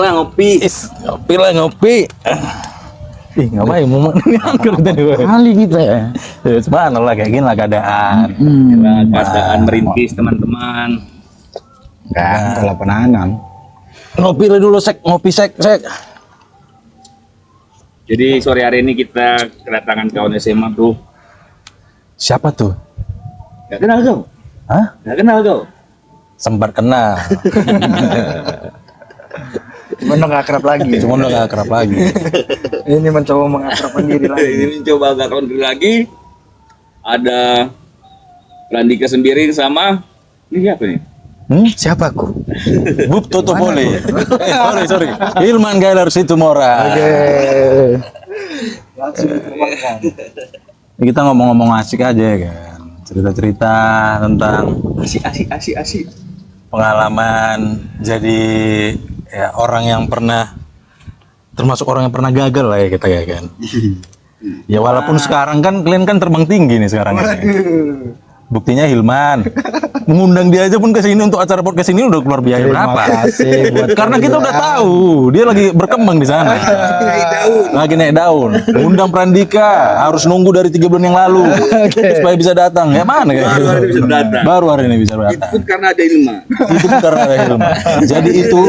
lah ngopi. Ngopi lah ngopi. Ih ngapain mau ini angker tadi gue. Kali kita ya. Cuman lah kayak gini lah keadaan. Inilah keadaan merintis teman-teman. Enggak, salah penanam. Ngopi lah dulu ngopi sek. Jadi sore hari ini kita kedatangan kawan SMA bro. Siapa tuh? Gak kenal kau? Hah? Gak kenal kau? Sempat kenal. Cuma udah gak akrab lagi. Cuma udah gak akrab lagi. Ini mencoba mengakrabkan diri lagi. Ini mencoba agak diri lagi. Ada Randika sendiri sama ini siapa nih? Siapa aku? Bub Toto boleh. Sorry. Hilman Gailar Situmora. Oke. Langsung diterbangkan. Kita ngomong-ngomong asik aja kan. Cerita-cerita tentang Asik. pengalaman jadi ya orang yang pernah termasuk orang yang pernah gagal lah ya kita ya kan. Ya walaupun sekarang kan kalian kan terbang tinggi nih sekarang ini. Buktinya Hilman mengundang dia aja pun ke sini untuk acara podcast ini udah keluar biaya berapa? Kasih buat Karena kita udah tahu dia lagi berkembang di sana. Lagi naik daun. Undang Prandika harus nunggu dari 3 bulan yang lalu supaya bisa datang. Ya mana kayak Baru hari ini bisa datang. Baru hari ini bisa datang. Itu pun karena ada Ilma. Itu karena ada Hilman. Jadi itu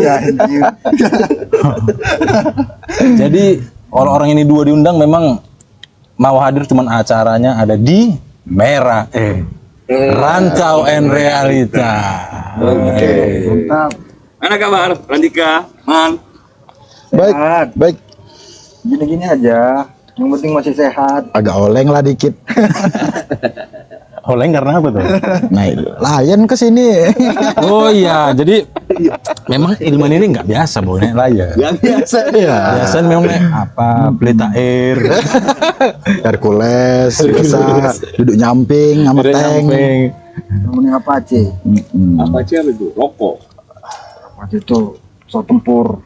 jadi orang-orang ini dua diundang memang mau hadir cuman acaranya ada di Merah Rantau and Realita. Oke. Mantap. Mana kabar Randika? Man. Baik. Gini-gini aja. Yang penting masih sehat. Agak oleng lah dikit. Oleng karena apa tuh? Nah, layan ke sini. Oh iya, jadi memang Ilman ini nggak biasa bawa naik layar. Yang biasa Iya. Biasanya memang naik apa? Pelita air, Hercules biasa duduk nyamping sama tank. Namanya Apache. apa sih apa itu? Rokok. Apache itu pesawat tempur.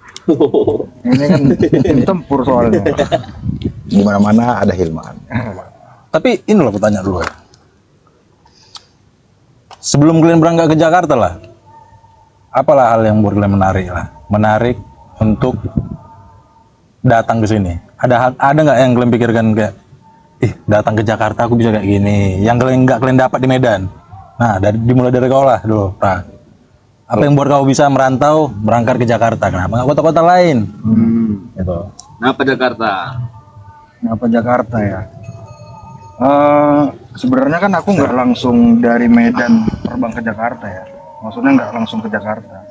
Ini kan tempur soalnya. Di mana-mana ada Hilman. Tapi ini loh pertanyaan dulu ya. Sebelum kalian berangkat ke Jakarta lah, apalah hal yang buat kalian menarik untuk datang ke sini? Ada nggak yang kalian pikirkan kayak, datang ke Jakarta aku bisa kayak gini, yang kalian nggak kalian dapat di Medan? Nah, dimulai dari kau lah dulu, Pra. Apa yang buat kau bisa merantau, berangkat ke Jakarta? Kenapa nggak kota-kota lain? Gitu. Kenapa Jakarta? Kenapa Jakarta ya? Sebenarnya kan aku nggak langsung dari Medan terbang ke Jakarta ya. Maksudnya nggak langsung ke Jakarta.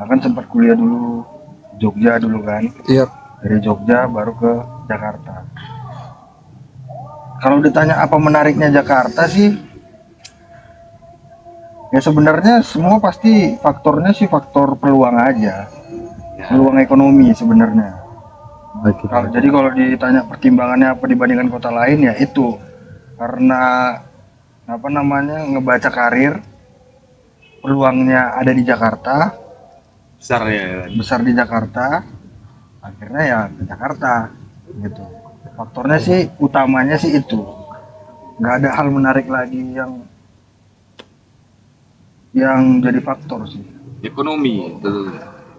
Akan sempat kuliah dulu Jogja dulu kan. Iya. Dari Jogja baru ke Jakarta. Kalau ditanya apa menariknya Jakarta sih? Ya sebenarnya semua pasti faktornya sih faktor peluang aja. Peluang ekonomi sebenarnya. Jadi kalau ditanya pertimbangannya apa dibandingkan kota lain ya itu. Karena apa namanya ngebaca karir peluangnya ada di Jakarta, besar di Jakarta, akhirnya ya ke Jakarta gitu. Faktornya sih utamanya sih itu, nggak ada hal menarik lagi yang jadi faktor sih. Ekonomi.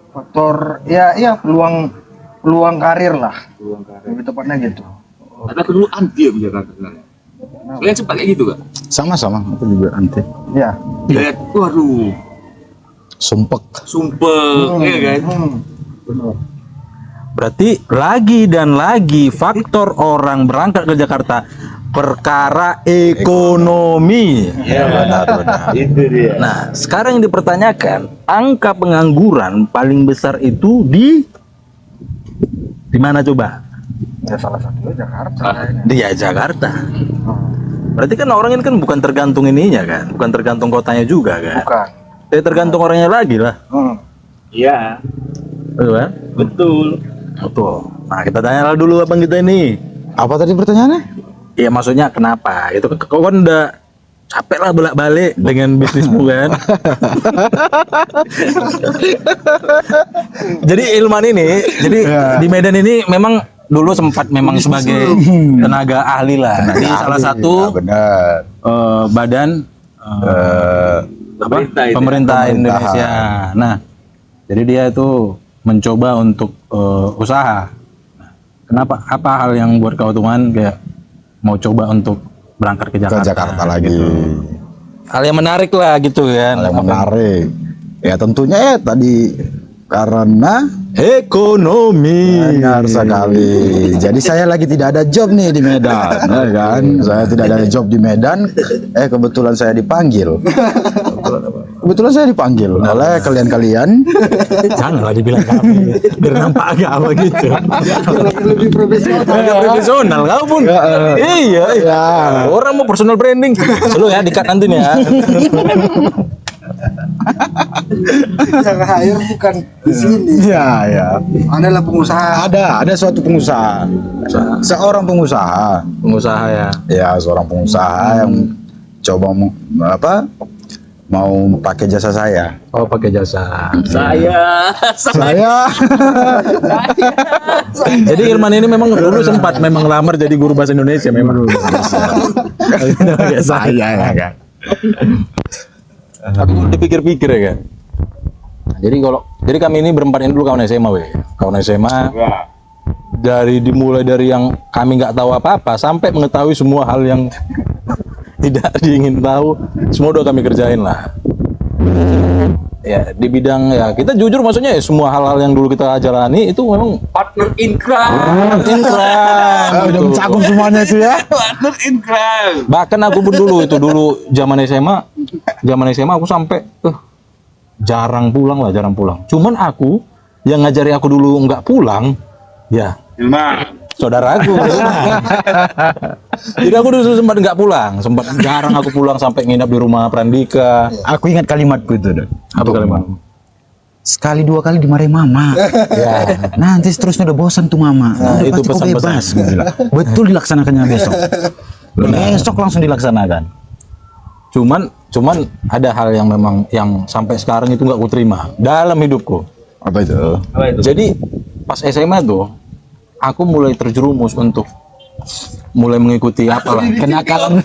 Faktor ya peluang karir lah, lebih tepatnya gitu. Ada dulu anti ya Jakarta sebenarnya. Kalian sempat kayak gitu gak? Sama-sama, aku juga anti. Ya. Lihat, waduh, Sumpek. ya kan? Benar. Berarti lagi dan lagi faktor orang berangkat ke Jakarta perkara ekonomi. Iya, benar. Itu dia. Nah, sekarang yang dipertanyakan, angka pengangguran paling besar itu di mana coba? Ya salah satunya Jakarta. Di Jakarta. Berarti kan orang ini kan bukan tergantung ininya kan, bukan tergantung kotanya juga kan. Bukan. Tergantung orangnya lagi lah. Iya, Betul kan? betul. Betul. Nah, kita tanya dulu abang kita ini. Apa tadi pertanyaannya? Ya maksudnya kenapa? Itu kau kan udah capek lah bolak-balik dengan bisnismu kan. Jadi Ilman ini, di Medan ini memang dulu sempat memang sebagai tenaga ahli lah di salah satu benar. badan Pemerintah itu ya? pemerintah Indonesia. Nah, jadi dia itu mencoba untuk usaha. Kenapa? Apa hal yang buat kau Tuman kayak mau coba untuk berangkat ke Ke Jakarta? Jakarta lagi. Hal yang menarik lah gitu kan. Hal yang menarik. Ya tentunya ya tadi karena Ekonomi. benar sekali. Jadi saya lagi tidak ada job nih di Medan, ya kan? Saya tidak ada job di Medan. Kebetulan saya dipanggil. Kebetulan saya dipanggil oleh kalian-kalian. Janganlah dibilang kami, biar nampak agak apa gitu. Lebih profesional. Agak profesional kau pun. Iya, iya. Orang mau personal branding. Selalu ya dikat nanti nih ya. Yang hire bukan di sini. Ya, ya. Adalah pengusaha. Ada suatu pengusaha. Seorang pengusaha. Pengusaha ya. Ya, seorang pengusaha yang coba mau pakai jasa saya. Oh, pakai jasa. Saya Jadi Irman ini memang dulu sempat memang lamar jadi guru bahasa Indonesia memang. Saya ya kan. Tapi kalau dipikir-pikir ya kan. Jadi kami ini berempat ini dulu kawan SMA Kawan SMA dimulai dari yang kami nggak tahu apa-apa sampai mengetahui semua hal yang tidak diingin tahu, semua udah kami kerjain lah. Ya di bidang ya kita jujur maksudnya ya semua hal-hal yang dulu kita jalani itu memang partner in crime. Udah mencakup semuanya itu ya. Partner in crime. Bahkan aku pun dulu zaman SMA aku sampai jarang pulang. Cuman aku yang ngajari aku dulu nggak pulang, ya Ilman. saudaraku. Jadi aku dulu sempat nggak pulang, sempat jarang aku pulang sampai nginap di rumah Prandika. Aku ingat kalimatku itu, Don. Apa kalimat? Sekali dua kali dimarahin mama. Ya, Nanti seterusnya udah bosan tuh mama. Nah, itu pasti kau pesan-pesan. bebas. Gua bilang. Betul dilaksanakannya besok. Besok langsung dilaksanakan. cuman ada hal yang memang yang sampai sekarang itu nggak kuterima dalam hidupku. Apa itu? Jadi pas SMA tuh aku mulai terjerumus untuk mulai mengikuti apalah kenakalan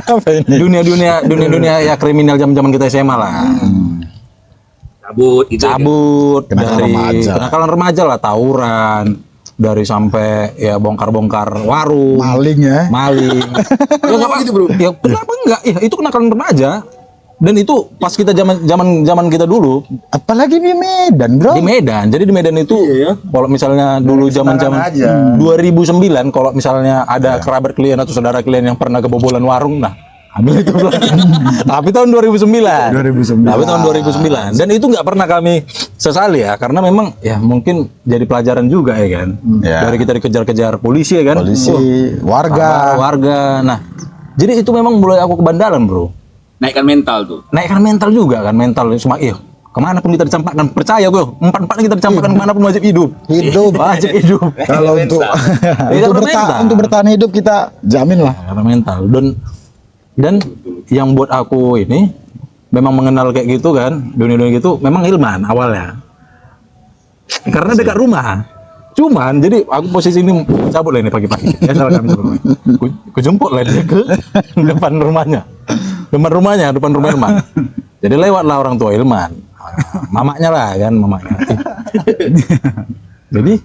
Apa ini? dunia ya kriminal zaman kita SMA lah. Cabut gitu. Cabut Kenakalan dari remaja. kenakalan remaja lah, tawuran, dari sampai ya bongkar-bongkar warung, Maling ya. maling. Ya nggak gitu bro. Ya kenapa enggak? Ya itu kenakalan remaja. Dan itu pas kita zaman kita dulu Apalagi di Medan, bro. di Medan. Jadi di Medan itu kalau misalnya dulu zaman-zaman aja. 2009 kalau misalnya ada kerabat klien atau saudara klien yang pernah kebobolan warung, nah ambil itu bro. Tapi tahun 2009. 2009. Tapi tahun 2009. Dan itu nggak pernah kami sesali ya, karena memang ya mungkin jadi pelajaran juga ya kan. Ya. Dari kita dikejar-kejar polisi ya kan. Polisi, warga. Warga. Nah, jadi itu memang mulai aku kebandalan bro. Naikkan mental tuh. Naikkan mental juga kan, mental cuma kemana pun kita dicampakkan, percaya gue, empat-empatnya kita dicampakkan kemana pun wajib hidup. Wajib hidup. Kalau untuk bertahan hidup kita jamin lah. Karena mental. Dan yang buat aku ini memang mengenal kayak gitu kan, dunia gitu, memang Ilman awalnya. Karena dekat rumah. Cuman jadi aku posisi ini cabut lah ini pagi-pagi. Ya salah kami cabut. Ku jemput lah dia ke depan rumahnya. Depan rumah Ilman. Jadi lewatlah orang tua Ilman. Mamanya lah kan, mamanya. Jadi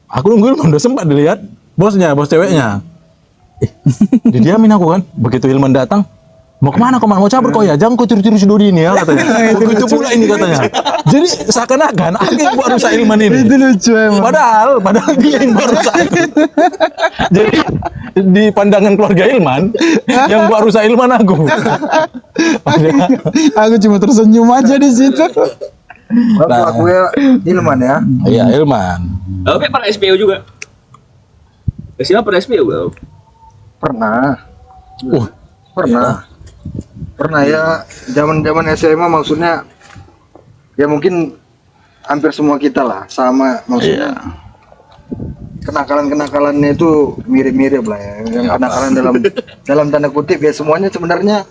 aku nunggu Ilman udah sempat dilihat bos ceweknya. Didiamin aku kan. Begitu Ilman datang, mau kemana kau mau cabut kau ya? Jangan kau tiru-tiru si Dodi ini ya katanya. Begitu pula ini katanya. Jadi seakan-akan aku yang buat rusak Ilman ini. Itu lucu emang. Padahal dia yang buat rusak. Jadi di pandangan keluarga Ilman, yang buat rusak Ilman aku. Aku cuma tersenyum aja di situ. Waktu aku ya Ilman ya. Iya Ilman. Oke, pernah SPO juga. Siapa pernah SPO bro? Pernah. Pernah ya, zaman SMA maksudnya ya mungkin hampir semua kita lah sama maksudnya. Kenakalan-kenakalannya itu mirip-mirip lah ya. Yang kenakalan dalam tanda kutip ya semuanya sebenarnya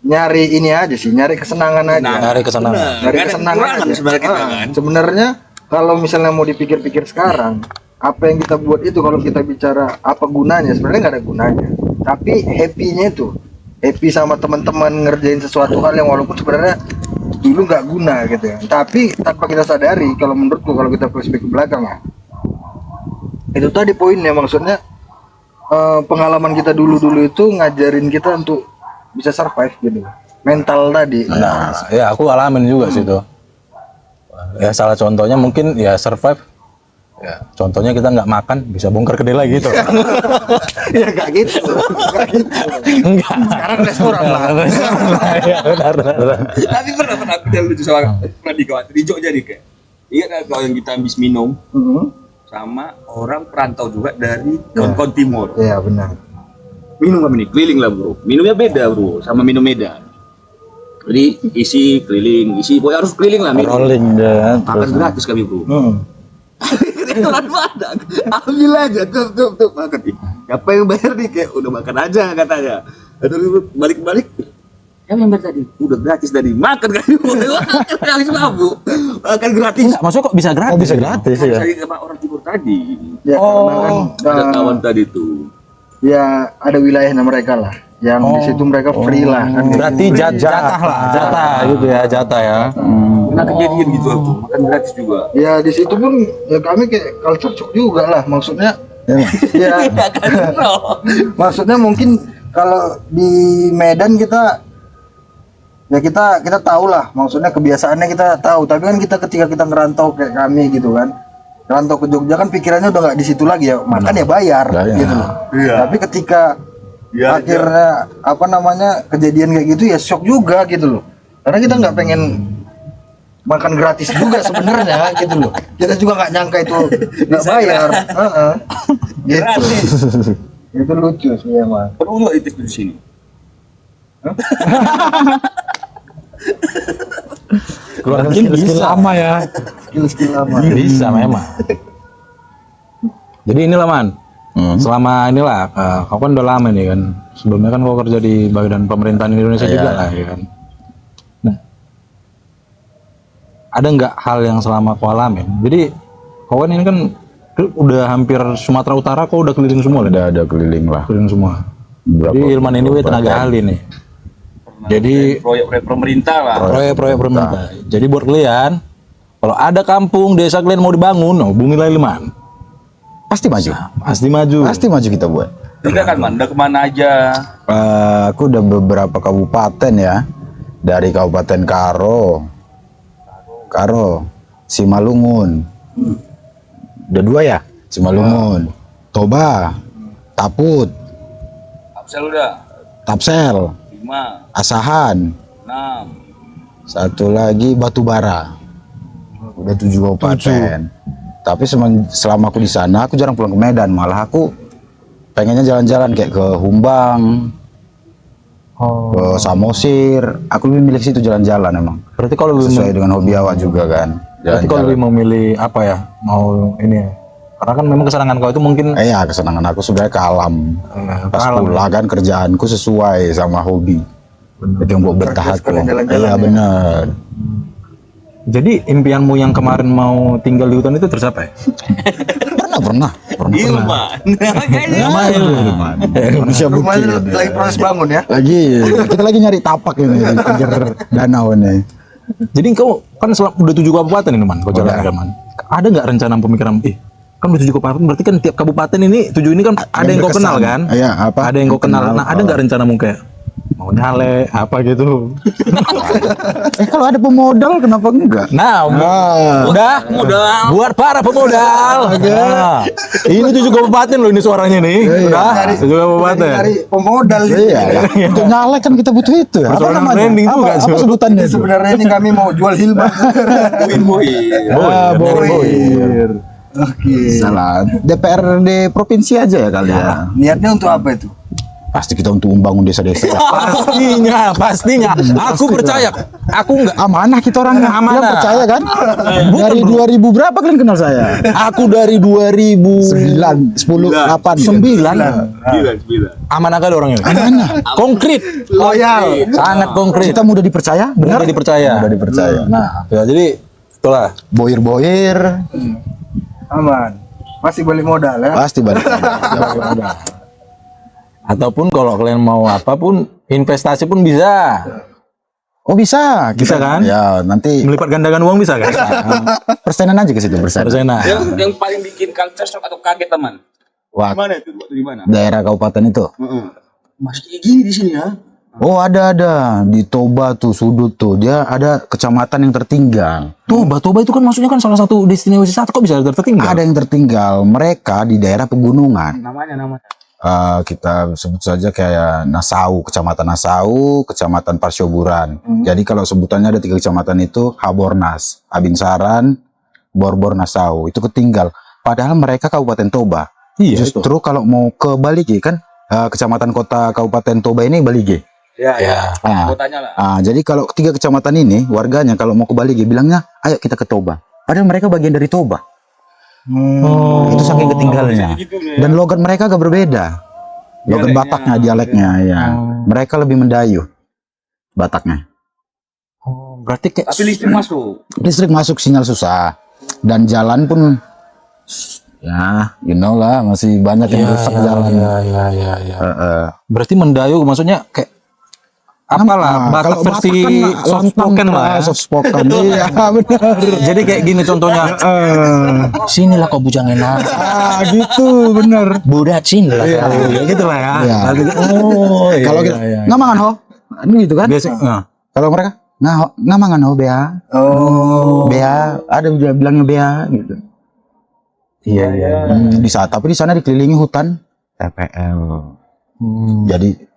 nyari ini aja sih, nyari kesenangan aja. Nyari kesenangan. Nyari kesenangan aja. Sebenarnya kita kan. Sebenarnya kalau misalnya mau dipikir-pikir sekarang, apa yang kita buat itu kalau kita bicara apa gunanya, sebenarnya nggak ada gunanya. Tapi happy-nya itu, happy sama teman-teman ngerjain sesuatu hal yang walaupun sebenarnya dulu nggak guna gitu ya. Tapi tanpa kita sadari, kalau menurutku kalau kita flashback ke belakang ya, itu tadi poinnya, maksudnya pengalaman kita dulu itu ngajarin kita untuk bisa survive gitu, mental tadi. Nah, ya aku alamin juga sih itu. Ya salah contohnya mungkin ya survive. Ya, contohnya kita nggak makan bisa bongkar kedai lagi gitu. Ya nggak gitu, nggak gitu. Enggak. Sekarang restoran lah. Ya, benar. Tapi pernah aku yang lucu sama pernah di kawasan di Jogja nih kayak. Iya kan kalau yang kita habis minum sama orang perantau juga dari kawan-kawan timur. Iya benar. Minum kami nih keliling lah bro. Minumnya beda bro sama minum Medan. Jadi isi keliling, isi pokoknya harus keliling lah minum. Rolling deh. Makan gratis kami bro. Restoran Padang, ambil aja, tuh makan nih. Siapa yang bayar nih kayak udah makan aja katanya. Aduh balik-balik. Siapa yang bayar tadi? Udah gratis tadi. Makan kan? Makan gratis babu. Makan gratis. Enggak, maksudnya kok bisa gratis? Oh, bisa gratis ya. Saya sama orang timur tadi. Ya karena kan Ada kawan tadi tuh. ya ada wilayahnya mereka lah, yang di situ mereka free lah kan. Berarti jatah lah, jatah gitu ya, jatah ya. Pernah kejadian gitu aku makan gratis juga. Ya di situ pun ya kami kayak culture shock juga lah, maksudnya ya maksudnya mungkin kalau di Medan kita ya kita tahu lah, maksudnya kebiasaannya kita tahu, tapi kan kita ketika kita ngerantau kayak kami gitu kan, ngerantau ke Jogja kan pikirannya udah nggak di situ lagi ya, makan ya bayar gitu loh. Tapi ketika akhirnya apa namanya kejadian kayak gitu ya shock juga gitu loh, karena kita nggak pengen makan gratis juga sebenarnya gitu loh. Kita juga nggak nyangka itu nggak bayar. Gitu. Itu lucu sih emang. Perlu nggak itu di sini? Keluar skill lama ya. Skill lama. Bisa memang. Jadi inilah Man. Selama inilah kau kan udah lama nih kan. Sebelumnya kan kau kerja di badan pemerintahan Indonesia juga lah ya kan. Nah, ada nggak hal yang selama kau alamin? Jadi kau kan ini kan udah hampir Sumatera Utara, kau udah keliling semua lah. Ada keliling lah. Keliling semua. Berapa Jadi Ilman ini tenaga ahli nih. Jadi proyek-proyek pemerintah lah. proyek-proyek pemerintah. Jadi buat kalian, kalau ada kampung desa kalian mau dibangun, hubungilah Ilman. Pasti maju. Pasti maju. Pasti maju kita buat. Tidak kan man, udah kemana aja? Aku udah beberapa kabupaten ya. Dari Kabupaten Karo, Simalungun. Udah 2 ya? Simalungun, Toba, Taput, Absel udah. Tapsel, 5, Asahan, 6. satu lagi Batubara. Udah 7 kabupaten. Tapi selama aku di sana, aku jarang pulang ke Medan. Malah aku pengennya jalan-jalan kayak ke Humbang, ke Samosir. Aku lebih milih situ jalan-jalan emang. Berarti kalau Sesuai dengan hobi awak juga kan. berarti kalau lebih memilih apa ya? Mau ini ya. Karena kan memang kesenangan kau itu mungkin Iya, kesenangan aku sebenarnya ke alam. Pas pulang kan kerjaanku sesuai sama hobi. Itu yang buat betah aku. Iya benar. Jadi impianmu yang kemarin mau tinggal di hutan itu tercapai? Pernah. Ilman. Manusia bukti. Rumahnya lagi proses bangun ya. Kita lagi nyari tapak ini di pinggir danau ini. Jadi kau kan udah 7 kabupaten ini Man, kau jalan kan Man. Ada nggak rencana pemikiran? Kan udah 7 kabupaten, berarti kan tiap kabupaten ini 7 ini kan ada yang kau kenal kan? Iya, apa? Ada yang kau kenal. Nah, ada nggak rencanamu kayak mau nyale apa gitu? Kalau ada pemodal kenapa enggak? Nah, udah buat para pemodal. Nah, ini 7 kabupaten loh ini suaranya nih. Udah 7 kabupaten. Dari pemodal Iya, untuk nyalek kan kita butuh itu ya. Apa Persoalan namanya? branding juga, Apa Su. sebutannya itu? sebenarnya ini kami mau jual hilbang. Boir. Oke. Salah. DPRD provinsi aja ya kali ya. Niatnya untuk apa itu? Pasti kita untuk membangun desa-desa. Pastinya. Aku percaya. Aku enggak. Amanah kita orang Amanah. Kalian percaya kan? Dari 2000 berapa kalian kenal saya? Aku dari 2009, 9, 10, 8, 9. amanah kali orang ini. Amanah. Konkret, Loyal. sangat konkret. Kita mudah dipercaya, benar? Mudah dipercaya. Mudah dipercaya. Nah, ya, jadi itulah. Boir-boir Aman. Masih balik modal ya. pasti balik. Ataupun kalau kalian mau apapun investasi pun bisa. Oh bisa, Bisa kan? Ya nanti Melipat gandakan uang bisa kan? persenan aja ke situ persenan. Persena. Yang paling bikin culture shock atau kaget teman? Wah, Mana itu? Waktu di mana? daerah kabupaten itu. Masih kayak gini di sini ya? Oh ada di Toba tuh sudut tuh dia ada kecamatan yang tertinggal. Toba itu kan maksudnya kan salah satu destinasi wisata, kok bisa tertinggal? Ada yang tertinggal. Mereka di daerah pegunungan. Namanya. Kita sebut saja kayak Nasau, kecamatan Nasau, kecamatan Parsioburan. Jadi kalau sebutannya ada 3 kecamatan itu Habornas, Abinsaran, Borbor, Nasau. Itu ketinggal. Padahal mereka Kabupaten Toba. Iya, Justru kalau mau ke Balige kan, kecamatan kota Kabupaten Toba ini Balige. Ya. Kotanya lah. Jadi kalau 3 kecamatan ini warganya kalau mau ke Balige bilangnya, ayo kita ke Toba. Padahal mereka bagian dari Toba. Itu saking ketinggalnya. Dan logat mereka agak berbeda. Logat Bataknya, dialeknya ya. Mereka lebih mendayu Bataknya. Berarti kayak Tapi listrik masuk. Listrik masuk, sinyal susah. Dan jalan pun ya, you know lah, masih banyak yang rusak jalan. ya. Berarti mendayu maksudnya kayak apalah Batak Kalau versi Batak kan soft spoken lah ya. soft spoken. Iya, benar. Jadi kayak gini contohnya. Sinilah kau bujang enak. Gitu, benar. Budak sinilah. Ya gitu lah ya. Iya. Oh, iya. Kalau kita ngamangan ho, ini gitu kan? Biasa. Kalau mereka ngamangan ho bea. Bea, ada juga bilangnya bea gitu. Iya. Tapi di sana dikelilingi hutan TPL. Jadi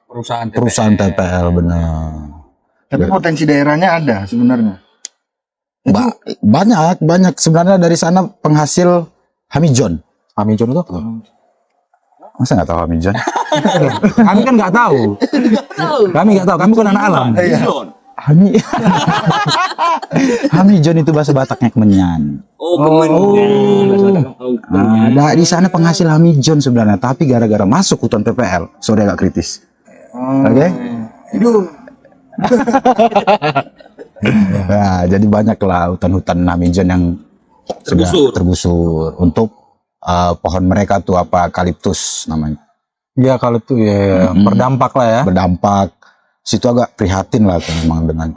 perusahaan TPL benar. Tapi potensi daerahnya ada sebenarnya. Banyak sebenarnya dari sana penghasil hamijon. Hamijon itu? Masa nggak tahu hamijon? Kami kan nggak tahu. Kami nggak tahu. Kami kan anak alam. Hamijon itu bahasa Bataknya kemenyan. Ada di sana penghasil hamijon sebenarnya, tapi gara-gara masuk hutan TPL, sore agak kritis. Oke. Nah, jadi banyaklah hutan-hutan hamijon yang sudah terbusur untuk pohon mereka tuh apa eukaliptus namanya. Ya kalau itu ya berdampak lah ya. Berdampak. Situ agak prihatin lah memang dengan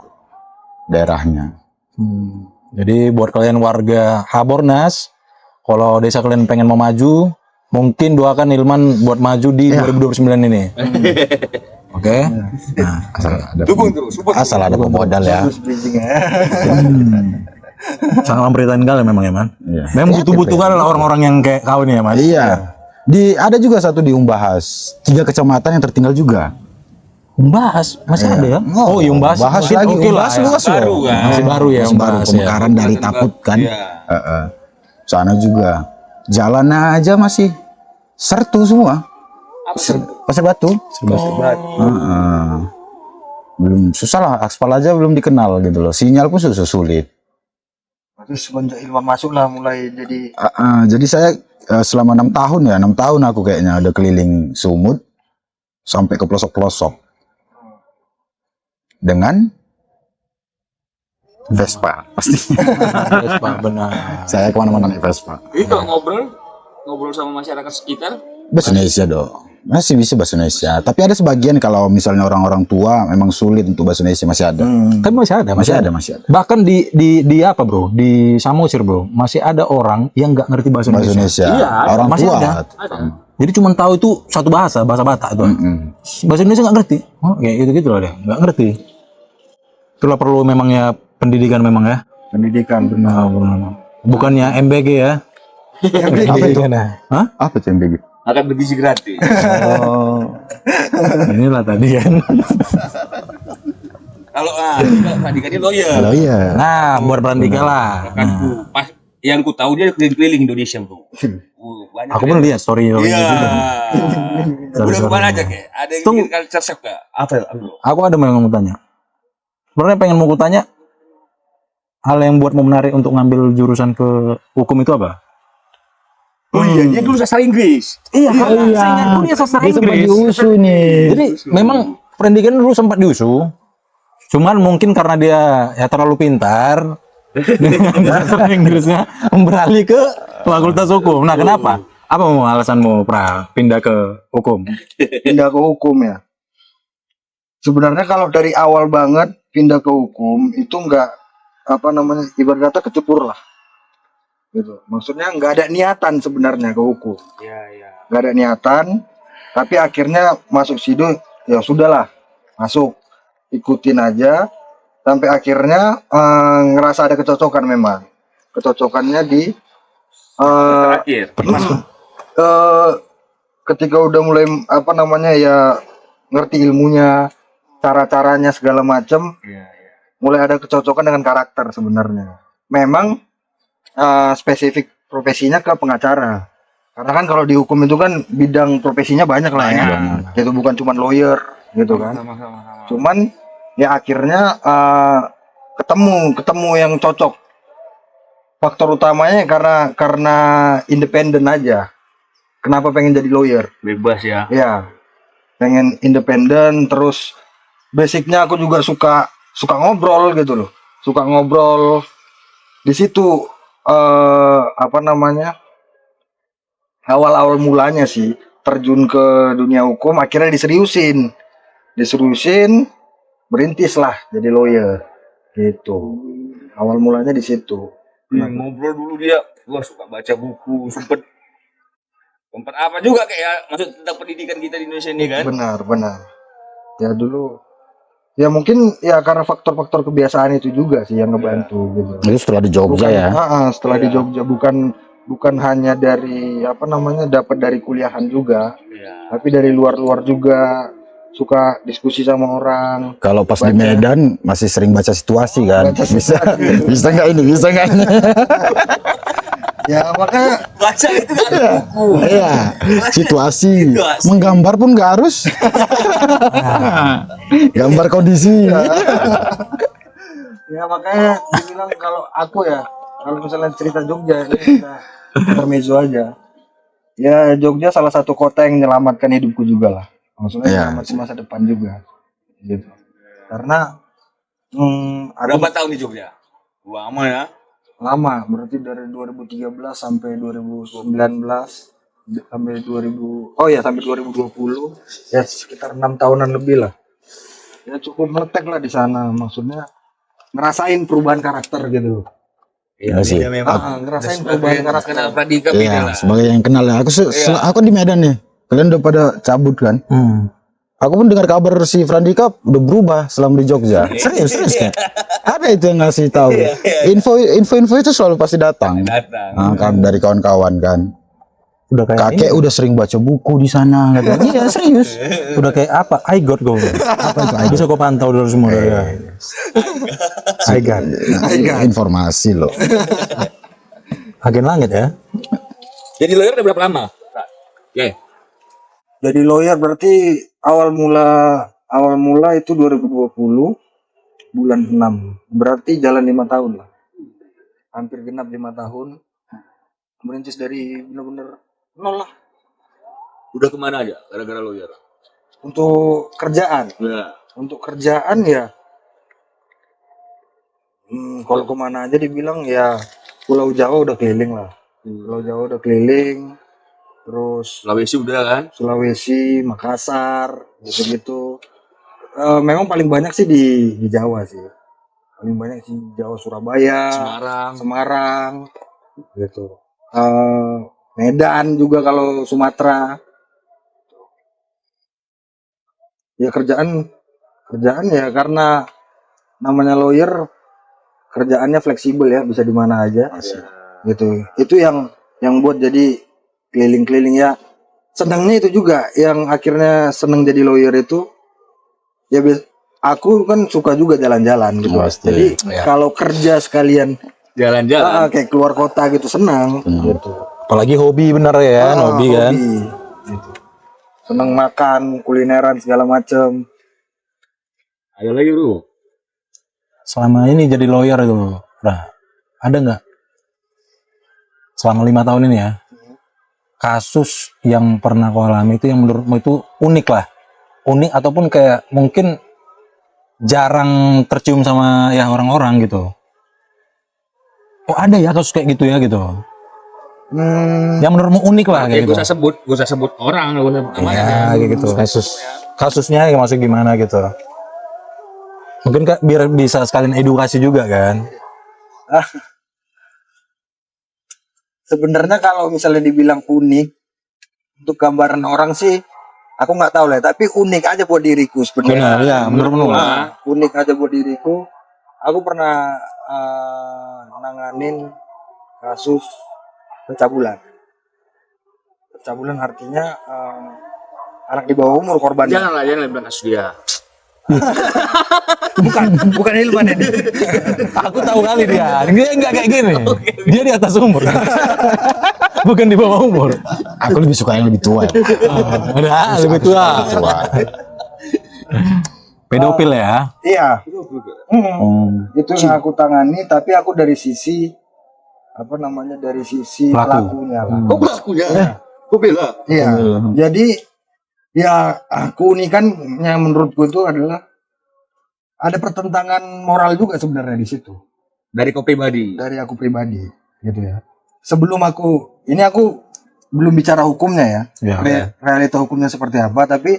daerahnya. Jadi buat kalian warga Habornas, kalau desa kalian pengen mau maju, mungkin doakan Ilman buat maju di 2029 ini. Oke. Nah, asal ada pemodal ya. Sangat memprihatinkan kali memang ya, Man. Iya. Memang butuh kan orang-orang yang kayak kau nih ya, Man. Iya. Ada juga satu di Umbahas, 3 kecamatan yang tertinggal juga. Umbahas masih ada ya? Oh, iya Umbahas. Bahas Mungkin lagi, oke lah. Umbahas luas loh. Masih baru ya, Masih baru Umbahas, ya. pemekaran dari Taput kan. Sana juga. Jalannya aja masih sertu semua. Pasir batu. Belum susah lah, aspal aja belum dikenal gitu loh. Sinyal pun sulit. Terus semenjak Ilman masuk lah mulai jadi. Jadi saya selama 6 tahun ya, 6 tahun aku kayaknya ada keliling Sumut sampai ke pelosok-pelosok dengan Vespa pasti. Vespa, benar. Saya kemana-mana naik Vespa. Jadi kalau ngobrol sama masyarakat sekitar, Bahasa Indonesia dong. Masih bisa bahasa Indonesia. Tapi ada sebagian kalau misalnya orang-orang tua memang sulit untuk bahasa Indonesia masih ada. Tapi masih ada. Masih ada. Bahkan di apa bro? Di Samosir bro, masih ada orang yang nggak ngerti bahasa Bahasa Indonesia. Indonesia. Orang masih tua. ada. Jadi cuma tahu itu satu bahasa Batak itu. Bahasa Indonesia nggak ngerti. Oh, kayak gitu loh dia, nggak ngerti. Itulah perlu memang ya pendidikan memang ya. Pendidikan benar. Bukannya MBG ya. Apa itu? Hah? Apa itu MBG? akan bergizi gratis. Oh. Inilah tadi kan. Kalau Andika ini lawyer. Kalau iya. Nah, buat Brandika lah. Kan pas yang ku tahu dia keliling-keliling Indonesia, Bro. Banyak. Aku pun lihat story Iya. Sorry. Udah bukan aja kayak ada yang bikin culture shock gak? Apa ya, Bro? Aku ada yang mau tanya. Sebenarnya pengen mau tanya hal yang buat mau menarik untuk ngambil jurusan ke hukum itu apa? Oh iya, dia dulu sastra Inggris. Iya. Dia sastra Inggris. diusu nih. Jadi memang pendidikan dulu sempat diusu. Cuman mungkin karena dia ya terlalu pintar dengan bahasa Inggrisnya beralih ke Fakultas Hukum. Nah, kenapa? Apa mau alasanmu pindah ke hukum? Pindah ke hukum ya. sebenarnya kalau dari awal banget pindah ke hukum itu nggak apa namanya, ibarat kata kecebur lah gitu. Maksudnya nggak ada niatan sebenarnya ke hukum. Nggak ada niatan, tapi akhirnya masuk situ ya sudahlah, masuk ikutin aja sampai akhirnya ngerasa ada kecocokan. Memang kecocokannya di Terakhir. Ketika udah mulai apa namanya ya ngerti ilmunya, cara-caranya segala macam, mulai ada kecocokan dengan karakter sebenarnya. Memang spesifik profesinya ke pengacara, karena kan kalau di hukum itu kan bidang profesinya banyak lah ya, itu bukan cuma lawyer gitu kan. Cuman ya akhirnya ketemu yang cocok. Faktor utamanya karena independen aja. Kenapa pengen jadi lawyer? Bebas ya. Ya, pengen independen. Terus basicnya aku juga suka ngobrol gitu loh, suka ngobrol. Di situ apa namanya, awal mulanya sih terjun ke dunia hukum, akhirnya diseriusin, berintis lah jadi lawyer gitu. Awal mulanya di situ. Ngobrol dulu dia, gua suka baca buku, sempet apa juga kayak maksud tentang pendidikan kita di Indonesia ini kan. Benar. Ya dulu ya mungkin ya karena faktor-faktor kebiasaan itu juga sih yang ngebantu gitu. Itu setelah di Jogja ya. Setelah di Jogja, bukan hanya dari apa namanya dapat dari kuliahan juga, tapi dari luar juga suka diskusi sama orang. Kalau pas di Medan masih sering baca situasi kan. Baca Bisa situasi. bisa nggak ini? Ya makanya Baca itu kan buku. Iya, situasi. Menggambar pun nggak harus. Gambar kondisi. ya makanya dibilang kalau aku ya, kalau misalnya cerita Jogja ini kita intermezzo aja. Ya Jogja salah satu kota yang menyelamatkan hidupku juga lah. Maksudnya menyelamatkan masa depan juga. Gitu. Karena Berapa tahun di Jogja? Lama ya. lama, berarti dari 2013 sampai 2019 sampai 2020 ya sekitar 6 tahunan lebih lah. Ya cukup meletek lah di sana, maksudnya ngerasain perubahan karakter gitu. Iya sih. Ngerasain perubahan karakter. Kenal Pradika beda Iya, lah. sebagai yang kenal ya. Aku di Medan nih. Kalian udah pada cabut kan? Aku pun dengar kabar si Frandika udah berubah selama di Jogja. Serius kan? Ada itu yang ngasih tahu. Info itu selalu pasti datang. Nah, kan dari kawan-kawan kan. Udah kayak Kakek udah sering baca buku di sana katanya. Iya, serius. udah kayak apa? I got go. Apa itu? Bisa kau pantau dari semua dari. I got. Informasi loh. Agen langit ya. Jadi lawyer udah berapa lama? Jadi lawyer berarti awal mula itu 2020 bulan 6. Berarti jalan 5 tahun lah. Hampir genap 5 tahun. Merintis dari bener-bener nol lah. Udah kemana aja gara-gara lawyer? Untuk kerjaan. Ya. Untuk kerjaan ya. Kalau kemana aja dibilang ya Pulau Jawa udah keliling lah. Pulau Jawa udah keliling. Terus Sulawesi udah kan? Sulawesi, Makassar, gitu-gitu. Memang paling banyak sih di Jawa sih. Paling banyak sih Jawa, Surabaya, Semarang, gitu. Medan juga kalau Sumatera. Ya kerjaan ya karena namanya lawyer, kerjaannya fleksibel ya, bisa di mana aja. Gitu. Itu yang buat jadi keliling-keliling ya. Senangnya itu juga yang akhirnya seneng jadi lawyer itu ya aku kan suka juga jalan-jalan gitu. Jadi kalau kerja sekalian jalan-jalan kayak keluar kota gitu senang gitu. Apalagi hobi bener ya, hobi kan. Gitu. Seneng makan, kulineran segala macem. Ada lagi bro? Selama ini jadi lawyer itu, ada nggak? Selama 5 tahun ini ya, kasus yang pernah kau alami itu yang menurutmu itu unik lah, unik ataupun kayak mungkin jarang tercium sama ya orang-orang gitu. Oh ada ya kasus kayak gitu ya gitu. Yang menurutmu unik lah kayak gitu. Gue usah sebut orang ya, kayak gitu. Kasusnya ya maksud gimana gitu. Mungkin Kak biar bisa sekalian edukasi juga kan. Sebenarnya kalau misalnya dibilang unik untuk gambaran orang sih aku nggak tahu lah, tapi unik aja buat diriku sebenarnya. Benar, ya, menurutmu. Unik aja buat diriku. Aku pernah nanganin kasus pencabulan. Pencabulan artinya anak di bawah umur korbannya. Jangan bilang kasus dia. Bukan Hilman ini. Aku tahu kali dia enggak kayak gini. Dia di atas umur. Bukan di bawah umur. Aku lebih suka yang lebih tua. Ada lebih tua. Pedofil ya. Iya. Itu yang aku tangani, tapi aku dari sisi apa namanya, dari sisi pelakunya lah. Oh, pelakunya. Kok bela? Iya. Jadi ya keunikannya menurutku itu adalah ada pertentangan moral juga sebenarnya di situ. Dari kau pribadi. Dari aku pribadi, gitu ya. Sebelum aku belum bicara hukumnya ya, realita hukumnya seperti apa, tapi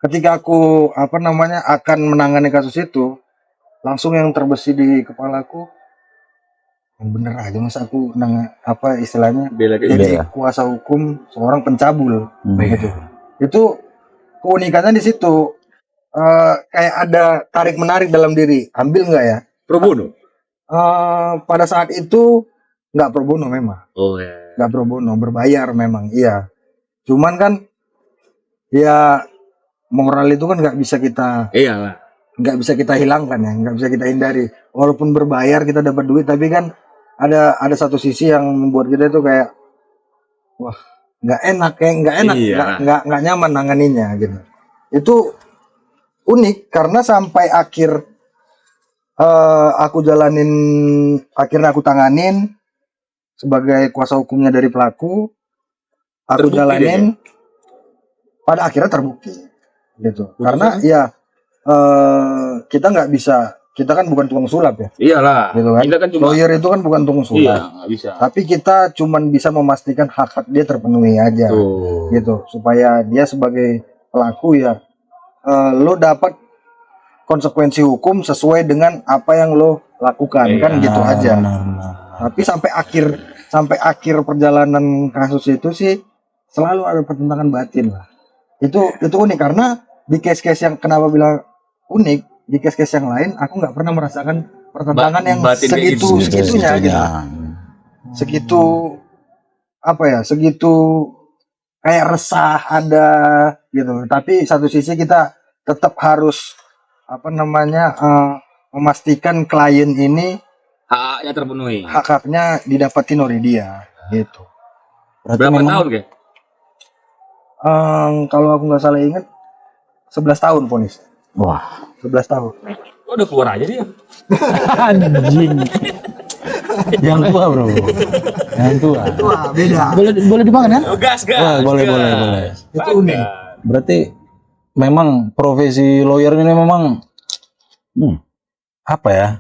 ketika aku akan menangani kasus itu, langsung yang terbesit di kepalaku, yang bener aja masa aku istilahnya jadi kuasa hukum seorang pencabul, gitu. Itu keunikannya di situ. Kayak ada tarik menarik dalam diri, ambil nggak ya? Pro bono. Pada saat itu nggak pro bono memang. Oh ya. Nggak pro bono, berbayar memang, iya. Cuman kan ya moral itu kan nggak bisa kita hilangkan ya, nggak bisa kita hindari. Walaupun berbayar kita dapat duit, tapi kan ada satu sisi yang membuat kita itu kayak wah nggak enak, nggak nyaman nanganinya gitu. Itu unik karena sampai akhir akhirnya aku tanganin sebagai kuasa hukumnya dari pelaku, aku terbukti jalanin deh. Pada akhirnya terbukti gitu. Karena ya kita nggak bisa, kita kan bukan tukang sulap ya. Iyalah. Gitu kan. Kan cuma, lawyer itu kan bukan tukang sulap. Iya, nggak bisa. Tapi kita cuman bisa memastikan hak-hak dia terpenuhi aja. Gitu. Supaya dia sebagai pelaku ya lo dapat konsekuensi hukum sesuai dengan apa yang lo lakukan, kan gitu aja. Tapi sampai akhir perjalanan kasus itu sih selalu ada pertentangan batin lah. Itu unik karena di case-case yang kenapa bilang unik, di case-case yang lain aku nggak pernah merasakan pertentangan yang segitunya gitu. Segitu segitu kayak resah ada gitu. Tapi satu sisi kita tetap harus memastikan klien ini hak-haknya terpenuhi. Hak-haknya didapatin oleh dia gitu. Berapa tahun ke? Kalau aku nggak salah ingat 11 tahun ponis. Wah, 11 tahun. Oh, udah keluar aja dia. Anjing. Yang tua, Bro. Yang tua. Beda. Boleh dimakan kan? Gas. Wah, boleh. Itu unik. Berarti memang profesi lawyer ini memang apa ya?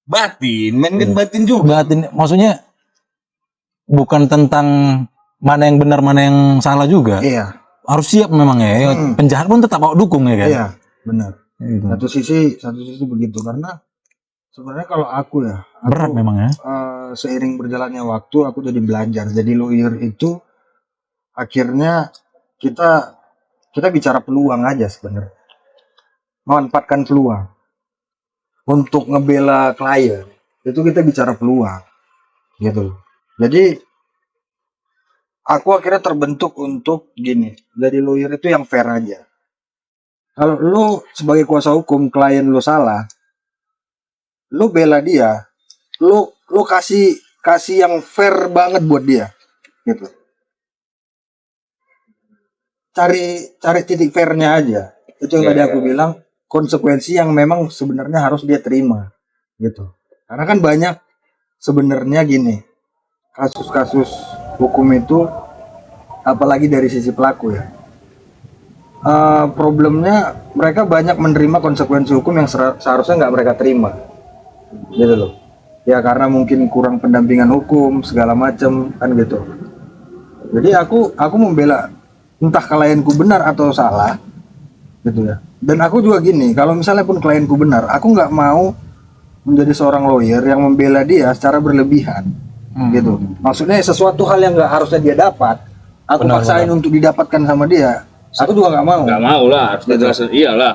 Batin, batin juga. Batin, maksudnya bukan tentang mana yang benar mana yang salah juga. Iya. Harus siap memang ya. Penjahat pun tetap mau dukung ya kan. Iya, benar. Satu sisi begitu karena sebenarnya kalau aku berat memang ya. Seiring berjalannya waktu aku jadi belajar. Jadi lawyer itu akhirnya kita bicara peluang aja sebenarnya. Memanfaatkan peluang. Untuk ngebela klien, itu kita bicara peluang. Gitu. Jadi aku akhirnya terbentuk untuk gini. Jadi lawyer itu yang fair aja. Kalau lu sebagai kuasa hukum klien lu salah, lu bela dia, lu kasih yang fair banget buat dia. Gitu. Cari titik fairnya aja. Itu yang tadi aku bilang, konsekuensi yang memang sebenarnya harus dia terima gitu. Karena kan banyak sebenarnya gini, kasus-kasus hukum itu apalagi dari sisi pelaku ya. Problemnya mereka banyak menerima konsekuensi hukum yang seharusnya nggak mereka terima. Gitu loh. Ya karena mungkin kurang pendampingan hukum segala macam kan gitu. Jadi aku membela entah klienku benar atau salah, gitu ya. Dan aku juga gini, kalau misalnya pun klienku benar, aku nggak mau menjadi seorang lawyer yang membela dia secara berlebihan, gitu. Maksudnya sesuatu hal yang nggak harusnya dia dapat, aku paksain untuk didapatkan sama dia, aku juga nggak mau. Nggak mau lah, harus dijelasin. Iyalah.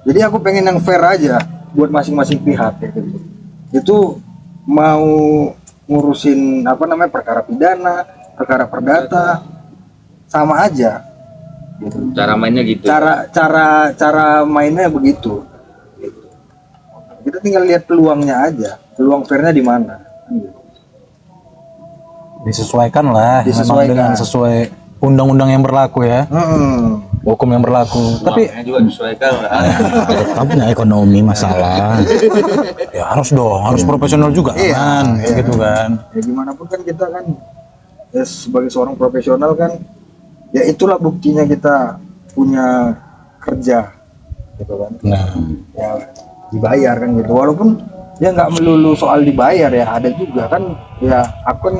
Jadi aku pengen yang fair aja buat masing-masing pihak ya, gitu. Itu mau ngurusin apa namanya perkara pidana, perkara perdata, sama aja. Gitu. Cara mainnya gitu. Cara mainnya begitu. Gitu. Kita tinggal lihat peluangnya aja, peluang fairnya di mana. Gitu. Disesuaikan lah, memang dengan sesuai undang-undang yang berlaku ya, hukum yang berlaku. Tapi juga disesuaikan lah. Kamu punya ekonomi masalah. ya harus dong, harus profesional juga kan, gitu kan. Ya gimana pun kan kita kan ya, sebagai seorang profesional kan, ya itulah buktinya kita punya kerja, gitu kan. Nah, Ya dibayar kan gitu. Walaupun ya nggak melulu soal dibayar ya, ada juga kan. Ya aku kan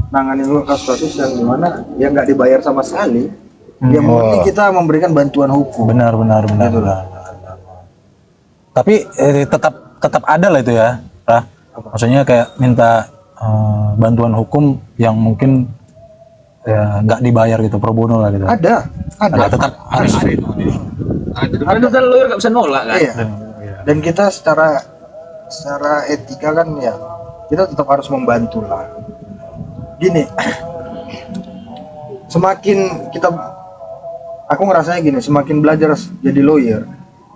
nanganin kasus-kasus yang dimana ya nggak dibayar sama sekali. Yang penting kita memberikan bantuan hukum. benar. Tapi tetap ada lah itu ya, Rah. Maksudnya kayak minta bantuan hukum yang mungkin ya nggak dibayar gitu, pro bono lah gitu. Ada. Tetap harus. Ada kan lawyer nggak bisa nolak kan. Iya. Dan kita secara etika kan ya kita tetap harus membantu lah. Gini, semakin kita, aku ngerasanya gini, semakin belajar jadi lawyer,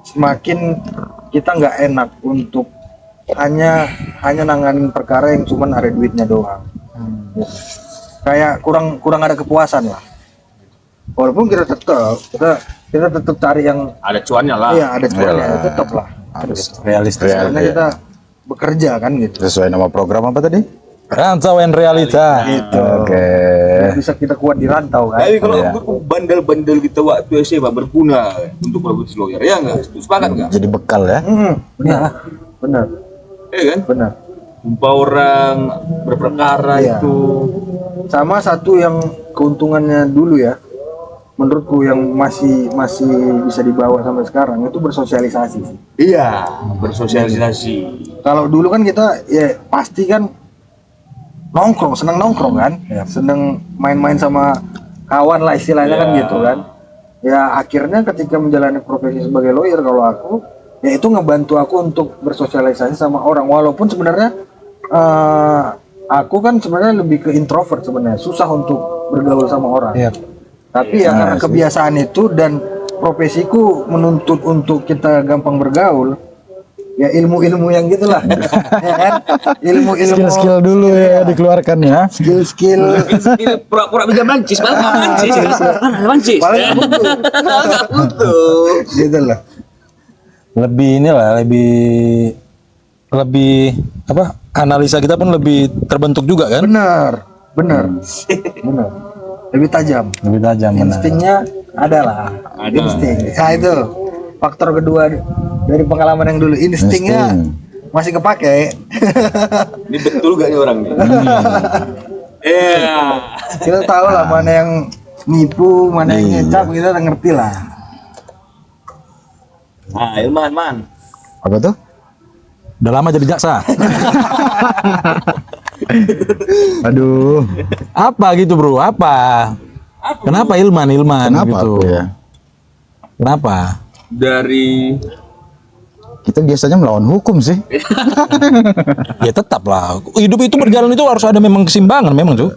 semakin kita nggak enak untuk hanya nanganin perkara yang cuman ada duitnya doang. Kayak kurang ada kepuasan lah. Walaupun kita tetap cari yang Ada cuannya lah. iya ada cuannya, tetap lah. Harus realistis. Karena kita bekerja kan gitu. Sesuai nama program apa tadi? Rantauan realita. Oke. Nggak bisa kita kuat di rantau kan. Tapi kalau aku bandel-bandel kita waktu SMA berguna untuk profesi lawyer, ya nggak? Sepakat nggak? Jadi bekal ya. Benar. Iya kan? Benar. Jumpa orang berperkara Iya. itu. Sama satu yang keuntungannya dulu ya, menurutku yang masih bisa dibawa sampai sekarang itu bersosialisasi sih. Iya, bersosialisasi. Kalau dulu kan kita ya pasti kan seneng nongkrong kan, seneng main-main sama kawan lah istilahnya kan gitu kan. Ya akhirnya ketika menjalani profesi sebagai lawyer, kalau aku ya itu ngebantu aku untuk bersosialisasi sama orang, walaupun sebenarnya aku kan sebenarnya lebih ke introvert sebenarnya, susah untuk bergaul sama orang. Tapi ya karena kebiasaan itu dan profesiku menuntut untuk kita gampang bergaul, ya ilmu-ilmu yang gitulah. Ya kan? Ilmu-ilmu Skill dulu ya dikeluarkan ya. skill Pura-pura bisa mancis, malah mancis. paling butuh gitu lah. Lebih apa? Analisa kita pun lebih terbentuk juga kan? Benar. Lebih tajam. Lebih tajam. benar. Instingnya adalah insting. Nah itu faktor kedua dari pengalaman yang dulu, instingnya masih kepake. Ini betul gak nih orang nih? Iya. Kita tahu lah mana yang nipu, mana yang ngecap, kita udah ngerti lah. Nah, Ilman, man. Apa tuh? Udah lama jadi jaksa. Aduh. Apa gitu bro? Apa? Kenapa Ilman Kenapa gitu? aku ya? Kenapa? Dari Kita biasanya melawan hukum sih. Ya tetap lah. Hidup itu berjalan itu harus ada memang keseimbangan memang tuh.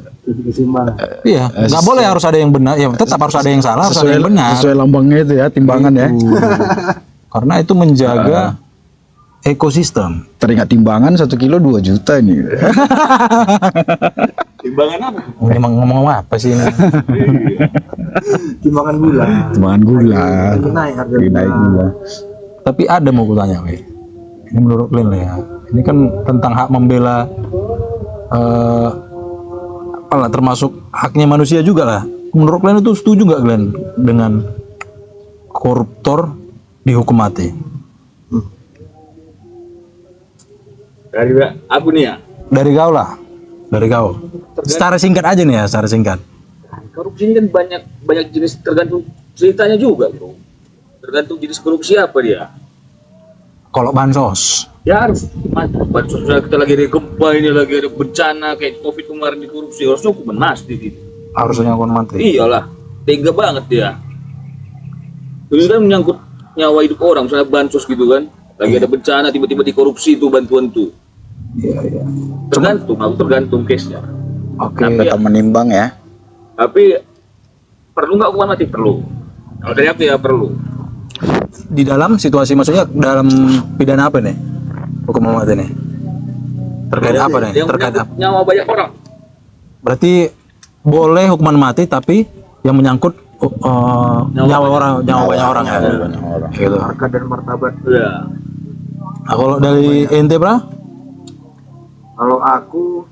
Iya. Nggak boleh harus ada yang benar. Ya tetap harus ada yang salah, harus ada yang benar. Sesuai lambangnya itu ya, timbangan ya. Karena itu menjaga ekosistem. Teringat timbangan 1 kilo 2 juta ini. timbangan apa? Memang ngomong apa sih ini? Timbangan gula. Timbangan gula. Lagi naik harga Naik gula. Tapi ada mau gue tanya, Wei. Ini menurut Glenn ya. Ini kan tentang hak membela apalah termasuk haknya manusia juga lah. Menurut Glenn itu setuju nggak Glenn dengan koruptor dihukum mati? Dari aku nih ya. Dari kau lah. Dari kau. Secara singkat aja nih ya, secara singkat. Korupsi ini kan banyak jenis, tergantung ceritanya juga, bro. Tergantung jenis korupsi apa dia. Kalau bansos, Ya harus bansos, kita lagi ada gempa ini, lagi ada bencana kayak COVID kemarin di korupsi, harusnya hukuman mati gitu. harusnya hukuman mati. Iyalah, tega banget dia. Ini kan menyangkut nyawa hidup orang, misalnya bansos gitu kan. Lagi ada bencana, tiba-tiba dikorupsi tuh bantuan tuh. Iya. Tergantung case-nya. Oke. Tapi Tetap menimbang ya. Tapi perlu nggak hukuman mati? Perlu. Kalau dari aku ya perlu. Di dalam situasi, maksudnya dalam pidana apa nih? Hukuman mati nih? Terkait apa nih? Yang Terkait menyangkut apa? nyawa banyak orang. Berarti boleh hukuman mati tapi yang menyangkut nyawa banyak orang ya. Banyak orang. Gitu. Harga dan martabat. Ya. Nah, kalau dari ente, Bra? Kalau aku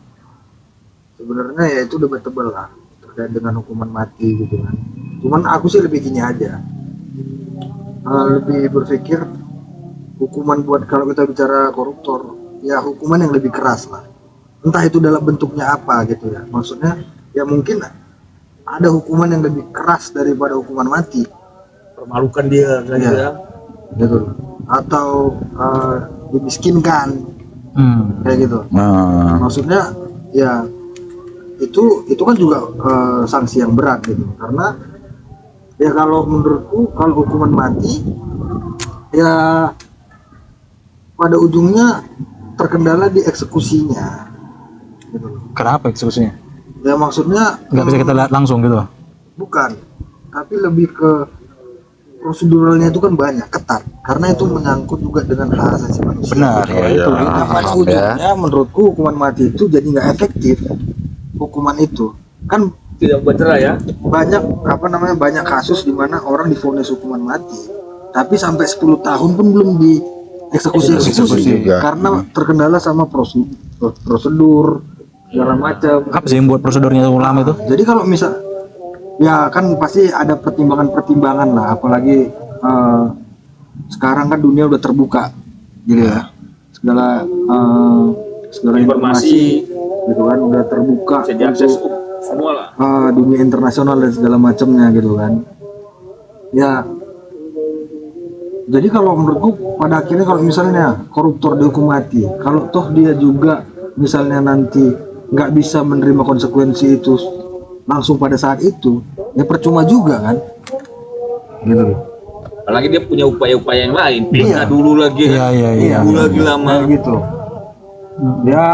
sebenarnya ya itu debatable lah terkait dengan hukuman mati gitu kan. Cuman aku sih lebih gini aja. Lebih berpikir hukuman buat kalau kita bicara koruptor, ya hukuman yang lebih keras lah. Entah itu dalam bentuknya apa gitu ya. Maksudnya ya mungkin ada hukuman yang lebih keras daripada hukuman mati. Permalukan dia kan Iya. ya. Gitu. Atau dimiskinkan kayak gitu. Nah, Maksudnya ya itu kan juga sanksi yang berat gitu, karena ya kalau menurutku kalau hukuman mati ya pada ujungnya terkendala di eksekusinya gitu. Kenapa eksekusinya? Ya maksudnya Nggak bisa kita lihat langsung gitu? bukan, tapi lebih ke proseduralnya itu kan banyak, ketat, karena itu menyangkut juga dengan hak asasi manusia. Benar, ya itu. Nah, pada ujungnya menurutku hukuman mati itu jadi nggak efektif. Hukuman itu kan Tidak bercerai ya. banyak kasus di mana orang divonis hukuman mati, tapi sampai 10 tahun pun belum dieksekusi juga. karena terkendala sama prosedur segala macam. Apa sih yang buat prosedurnya lama itu? Jadi kalau misal ya kan pasti ada pertimbangan lah, apalagi sekarang kan dunia udah terbuka gitu ya, segala informasi gitu kan udah terbuka Bisa diakses semua lah. dunia internasional dan segala macamnya gitu kan ya. Jadi kalau menurutku pada akhirnya kalau misalnya koruptor dihukum mati, kalau toh dia juga misalnya nanti nggak bisa menerima konsekuensi itu langsung pada saat itu, ya percuma juga kan gitu loh. Apalagi dia punya upaya-upaya yang lain. Pindah Iya. dulu lagi. Iya. Dulu lagi lama. Kayak gitu ya.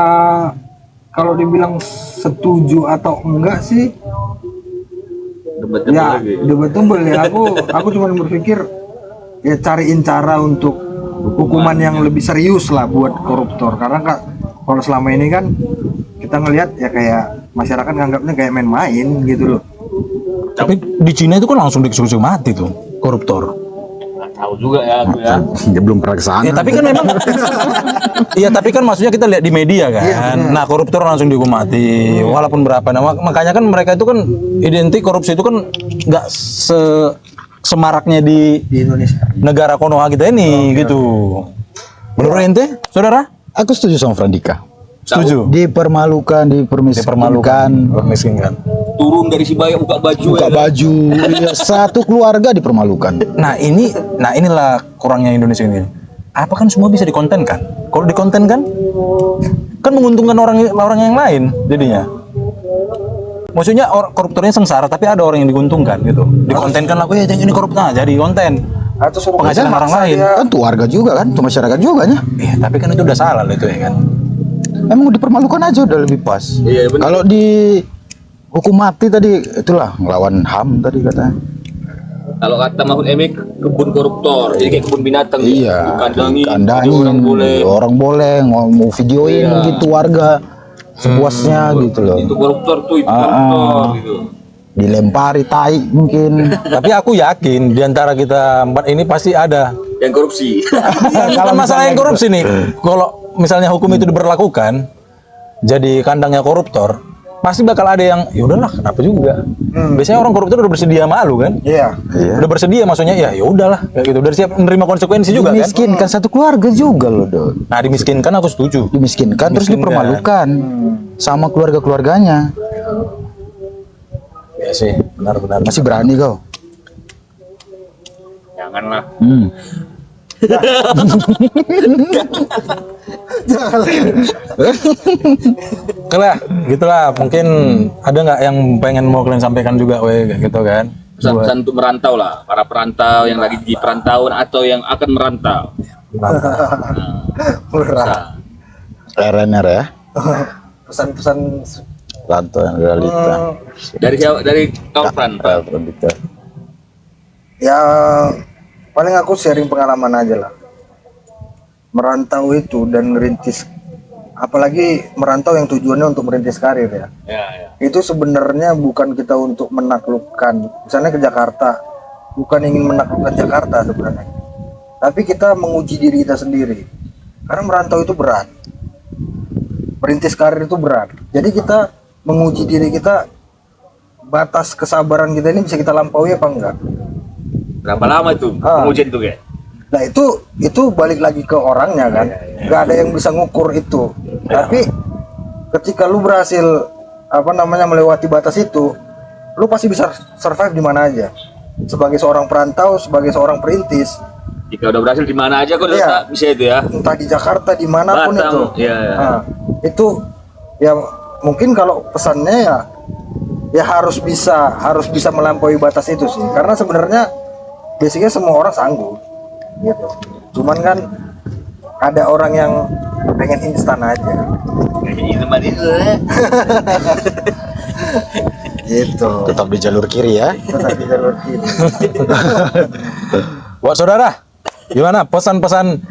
Kalau dibilang setuju atau enggak sih Debat-debat ya lagi. debatable ya. Aku cuma berpikir ya cariin cara untuk hukuman yang lebih serius lah buat koruptor, karena kalau selama ini kan kita ngelihat ya kayak masyarakat nganggapnya kayak main-main gitu loh. Tapi di Cina itu kan langsung dieksekusi mati tuh koruptor. Nggak tahu juga ya aku ya. dia belum pernah kesana. Ya tapi kan memang iya, tapi kan maksudnya kita lihat di media kan. Nah, koruptor langsung dihukum mati walaupun berapa. Nah, makanya kan mereka itu kan identik korupsi itu kan nggak semaraknya di Indonesia. negara Konoha kita ini gitu. Menurut ente, saudara? Aku setuju sama Frandika. Setuju. Dipermalukan, dipermiskinkan, Permiskinkan. Turun dari si bayi buka baju buka ya. baju, iya, satu keluarga dipermalukan. Nah, inilah kurangnya Indonesia ini. Apa kan semua bisa dikontenkan? Kalau dikontenkan kan menguntungkan orang yang lain jadinya. Maksudnya koruptornya sengsara tapi ada orang yang diuntungkan gitu. Dikontenkan lah, yang ini koruptor, jadi konten. Atau suruh Penghasilan orang lain. Kan tuh warga juga kan, tuh masyarakat juga nya. Tapi kan itu udah salah loh itu ya kan. Emang dipermalukan aja udah lebih pas. Iya, benar. Kalau di hukum mati tadi itulah ngelawan HAM tadi katanya. Kalau kata Mahfud MD kebun koruptor, jadi kayak kebun binatang. Iya, Dikandangin, kandangin, jadi orang boleh. mau videoin Iya. gitu warga sepuasnya gitu loh. Itu koruptor tuh, itu koruptor gitu. Dilempari tai mungkin. Tapi aku yakin di antara kita empat ini pasti ada. Yang korupsi. Kalau masalah yang korupsi nih, kalau misalnya hukum itu diberlakukan, jadi kandangnya koruptor, pasti bakal ada yang, ya udahlah, kenapa juga? Biasanya orang koruptor udah bersedia malu kan? Iya. Udah bersedia, maksudnya ya udahlah, kayak gitu. Udah siap menerima konsekuensi juga kan? Dimiskinkan satu keluarga juga loh, Dok. Nah, dimiskinkan aku setuju. Dimiskinkan terus Dimiskinkan. dipermalukan sama keluarga-keluarganya. Ya sih, benar-benar. Masih berani kau? Janganlah. Oke lah, gitulah. Mungkin ada nggak yang pengen mau kalian sampaikan juga, kayak gitu kan? Pesan-pesan untuk merantau lah, para perantau yang lagi di perantauan atau yang akan merantau. Murah. RNR ya. Pesan-pesan Rantau yang realita. Dari kau perantau. Realita. ya paling aku sharing pengalaman aja lah. Merantau itu dan merintis, apalagi merantau yang tujuannya untuk merintis karir ya. Ya. Itu sebenarnya bukan kita untuk menaklukkan, misalnya ke Jakarta, bukan ingin menaklukkan Jakarta sebenarnya, tapi kita menguji diri kita sendiri. Karena merantau itu berat, merintis karir itu berat. Jadi kita menguji diri kita, batas kesabaran kita ini bisa kita lampaui apa enggak. Berapa lama itu pengujian itu kayak? Nah itu balik lagi ke orangnya kan, nggak ada yang bisa ngukur itu. Tapi ketika lu berhasil melewati batas itu, lu pasti bisa survive di mana aja. Sebagai seorang perantau, sebagai seorang perintis, Jika udah berhasil di mana aja kok Iya. bisa itu ya. entah di Jakarta dimanapun Batam, itu, iya. Nah, itu ya mungkin kalau pesannya ya harus bisa melampaui batas itu sih. Karena sebenarnya basicnya semua orang sanggup gitu. Cuman kan ada orang yang pengen instan aja Kayak ini teman itu. gitu. Tetap di jalur kiri ya. Tetap di jalur kiri. Buat saudara, gimana pesan-pesan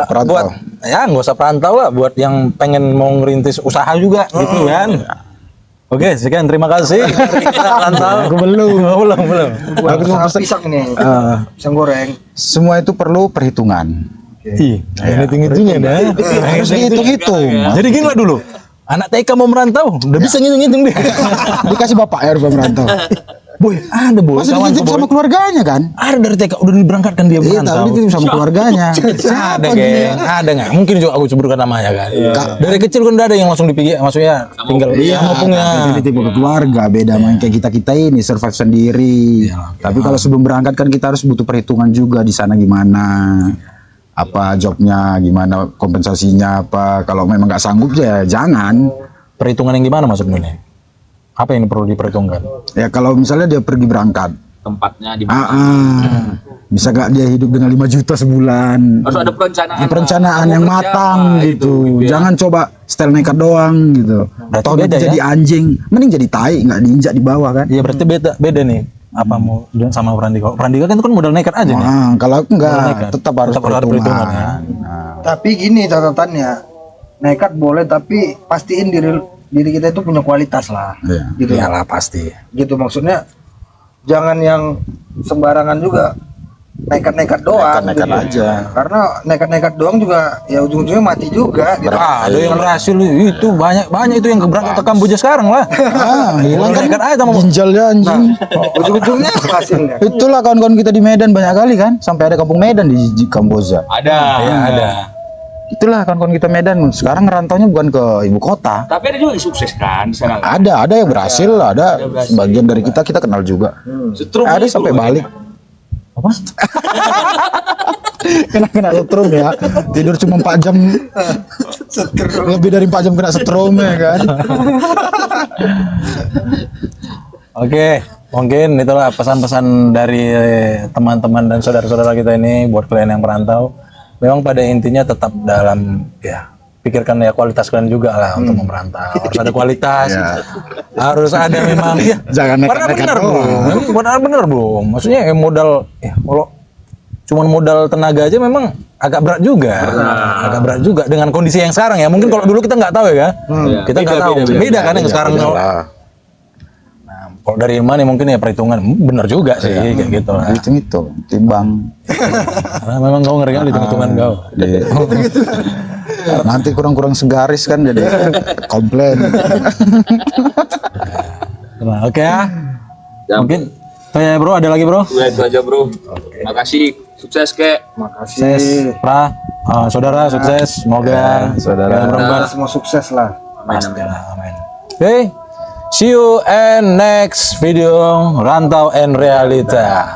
perantau. buat ya nggak usah perantau lah, buat yang pengen mau ngerintis usaha juga gitu kan? Oke, sekian terima kasih. Kita perantau. Aku belum. belum. Buat usaha pisang nih, pisang goreng. Semua itu perlu perhitungan. Ih, hitung-hitungnya dah. Harus dihitung-hitung. Jadi gini lah dulu. Anak TK mau merantau, udah bisa ngitung-ngitung dia. Dikasih bapak ya rumah merantau. Boy, ada boy. Masa Kawan dititip boy. sama keluarganya kan? Ada dari TK udah diberangkatkan dia Iya, merantau. tapi dititip sama keluarganya. Ada geng, ada nggak? Mungkin juga aku sebutkan namanya kan. Dari kecil kan udah ada yang langsung dipikir, maksudnya tinggal Iya, ngopungnya. tapi dititip ke keluarga beda main kayak kita ini survive sendiri. Tapi kalau sebelum berangkat kan kita harus butuh perhitungan juga di sana gimana, apa jobnya, gimana kompensasinya apa. Kalau memang nggak sanggup ya jangan. Perhitungan yang gimana maksudnya? Apa yang perlu diperhitungkan? Ya kalau misalnya dia pergi berangkat, Tempatnya di mana? bisa gak dia hidup dengan 5 juta sebulan? Harus ada perencanaan. Perencanaan Mau yang kerja matang apa, gitu. itu, ya. Jangan coba style nekat doang gitu. Berarti Atau beda nanti jadi ya? anjing, mending jadi tai nggak diinjak di bawah kan? Iya berarti beda nih. Apa mau sama Prandika? Prandika kan itu kan modal nekat aja nih. Kalau aku Modal enggak, nekat. tetap harus Tetap harus perhitungan, perhitungan. ya. Nah, Tapi gini catatannya, nekat boleh tapi pastiin diri kita itu punya kualitas lah. iya. Gitu. Iyalah pasti. Gitu maksudnya, jangan yang sembarangan juga nekat-nekat doang. Nekat-nekat gitu. aja. Karena nekat-nekat doang juga ya ujung-ujungnya mati juga. Gitu. Ada yang berhasil itu banyak itu yang berangkat ke Kamboja sekarang lah. Hilang kan nekat aja mau. ginjalnya anjing. Ujung-ujungnya hasilnya. Itulah kawan-kawan kita di Medan banyak kali kan, sampai ada kampung Medan di Kamboja. Ada. Iya ada. Itulah kawan-kawan kita Medan. Sekarang ngerantaunya bukan ke ibu kota. Tapi ada juga yang sukses kan di sana. Ada yang berhasil, ada sebagian dari kita kenal juga. Setrum Ada itu. sampai balik. Apa? Kena setrum ya. Tidur cuma 4 jam. Lebih dari 4 jam kena setrum ya kan. Oke, mungkin itulah pesan-pesan dari teman-teman dan saudara-saudara kita ini buat kalian yang merantau. Memang pada intinya tetap dalam ya pikirkan ya kualitas kalian juga lah untuk merantau. Harus ada kualitas, harus ada memang ya. Jangan nekat-nekat benar doang. benar bro. Maksudnya modal ya kalau cuman modal tenaga aja memang agak berat juga, agak berat juga dengan kondisi yang sekarang ya. Mungkin kalau dulu kita nggak tahu ya, kita nggak tahu. Beda kan yang sekarang. Kalau dari Ilman ya mungkin ya perhitungan bener juga sih kayak gitu lah. Hitung-hitung, timbang. Karena memang kau ngeri kan hitung-hitungan kau. Nanti kurang-kurang segaris kan jadi komplain. Nah, oke ya. Ya. Mungkin ya bro, ada lagi bro? Itu aja bro. Makasih. Sukses kek. Makasih. Pra, saudara sukses, semoga saudara. Kita semua sukses lah. pastilah, amin. Oke, see you and next video Rantau and Realita.